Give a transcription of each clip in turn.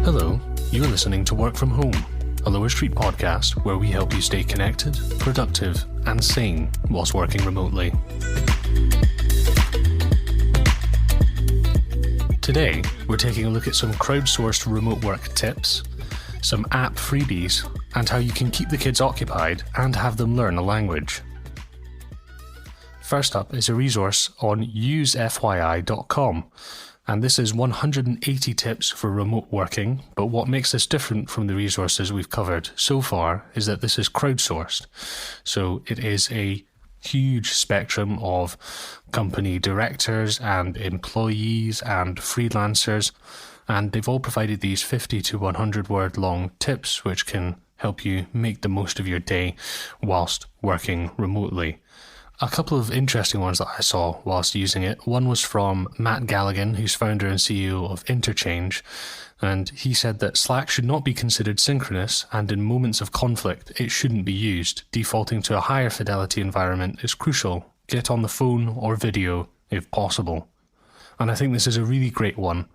Hello, you're listening to Work From Home, a Lower Street podcast where we help you stay connected, productive, and sane whilst working remotely. Today, we're taking a look at some crowdsourced remote work tips, some app freebies, and how you can keep the kids occupied and have them learn a language. First up is a resource on usefyi.com, and this is 180 tips for remote working, but what makes this different from the resources we've covered so far is that this is crowdsourced. So it is a huge spectrum of company directors and employees and freelancers, and they've all provided these 50 to 100 word long tips which can help you make the most of your day whilst working remotely. A couple of interesting ones that I saw whilst using it. One was from Matt Galligan, who's founder and CEO of Interchange, and he said that Slack should not be considered synchronous, and in moments of conflict it shouldn't be used. Defaulting to a higher fidelity environment is crucial. Get on the phone or video if possible. And I think this is a really great one,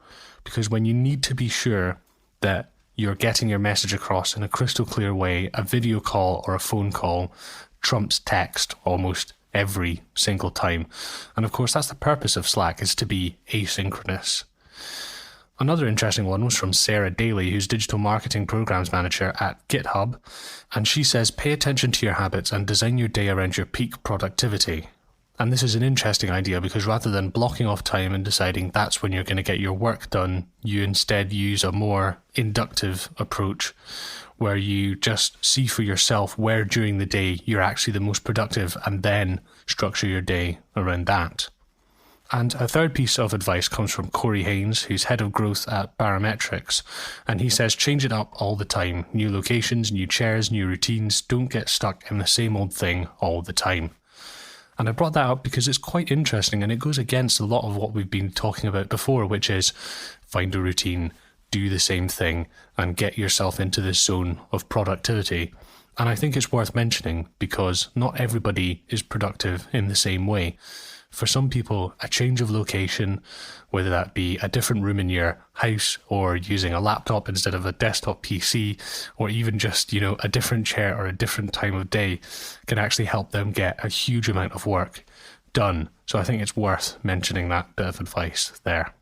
because when you need to be sure that you're getting your message across in a crystal clear way, a video call or a phone call trumps text almost every single time. And of course, that's the purpose of Slack, is to be asynchronous. Another interesting one was from Sarah Daly, who's Digital Marketing Programs Manager at GitHub. And she says, pay attention to your habits and design your day around your peak productivity. And this is an interesting idea because rather than blocking off time and deciding that's when you're going to get your work done, you instead use a more inductive approach where you just see for yourself where during the day you're actually the most productive and then structure your day around that. And a third piece of advice comes from Corey Haynes, who's head of growth at Barometrics, and he says change it up all the time. New locations, new chairs, new routines. Don't get stuck in the same old thing all the time. And I brought that up because it's quite interesting and it goes against a lot of what we've been talking about before, which is find a routine, do the same thing, and get yourself into this zone of productivity. And I think it's worth mentioning because not everybody is productive in the same way. For some people, a change of location, whether that be a different room in your house or using a laptop instead of a desktop PC, or even just, a different chair or a different time of day, can actually help them get a huge amount of work done. So I think it's worth mentioning that bit of advice there.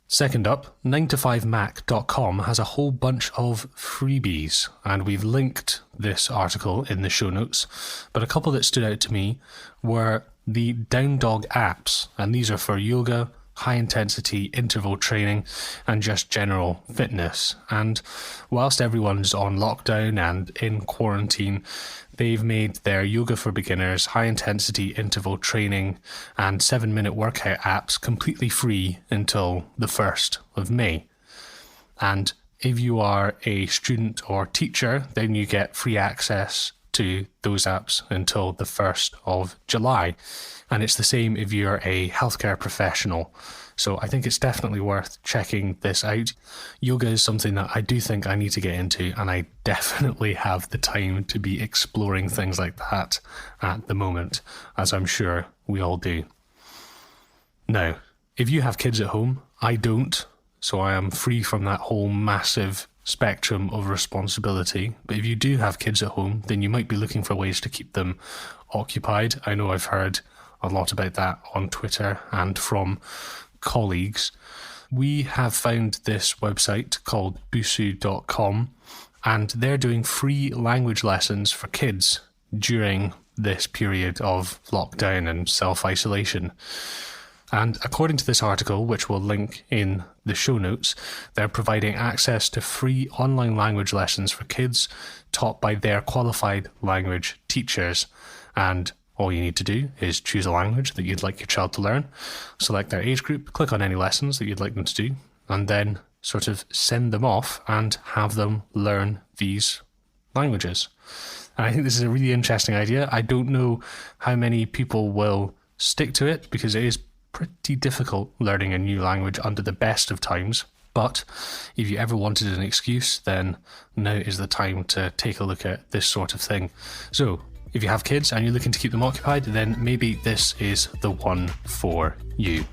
Second up, 9to5mac.com has a whole bunch of freebies, and we've linked this article in the show notes, but a couple that stood out to me were the Down Dog apps, and these are for yoga, high-intensity interval training, and just general fitness. And whilst everyone's on lockdown and in quarantine, they've made their yoga for beginners, high-intensity interval training, and 7-minute workout apps completely free until the 1st of May. And if you are a student or teacher, then you get free access to those apps until the 1st of July. And it's the same if you're a healthcare professional. So I think it's definitely worth checking this out. Yoga is something that I do think I need to get into, and I definitely have the time to be exploring things like that at the moment, as I'm sure we all do. Now, if you have kids at home, I don't, so I am free from that whole massive spectrum of responsibility. But if you do have kids at home, then you might be looking for ways to keep them occupied. I know I've heard a lot about that on Twitter and from colleagues. We have found this website called Busuu.com, and they're doing free language lessons for kids during this period of lockdown and self-isolation. And according to this article, which we'll link in the show notes, they're providing access to free online language lessons for kids taught by their qualified language teachers. And all you need to do is choose a language that you'd like your child to learn, select their age group, click on any lessons that you'd like them to do, and then sort of send them off and have them learn these languages. And I think this is a really interesting idea. I don't know how many people will stick to it because it is pretty difficult learning a new language under the best of times. But if you ever wanted an excuse, then now is the time to take a look at this sort of thing. So if you have kids and you're looking to keep them occupied, then maybe this is the one for you.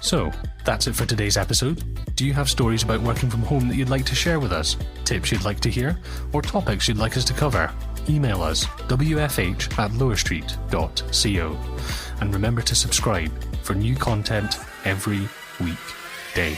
So, that's it for today's episode. Do you have stories about working from home that you'd like to share with us? Tips you'd like to hear? Or topics you'd like us to cover? Email us wfh@lowerstreet.co. And remember to subscribe for new content every weekday.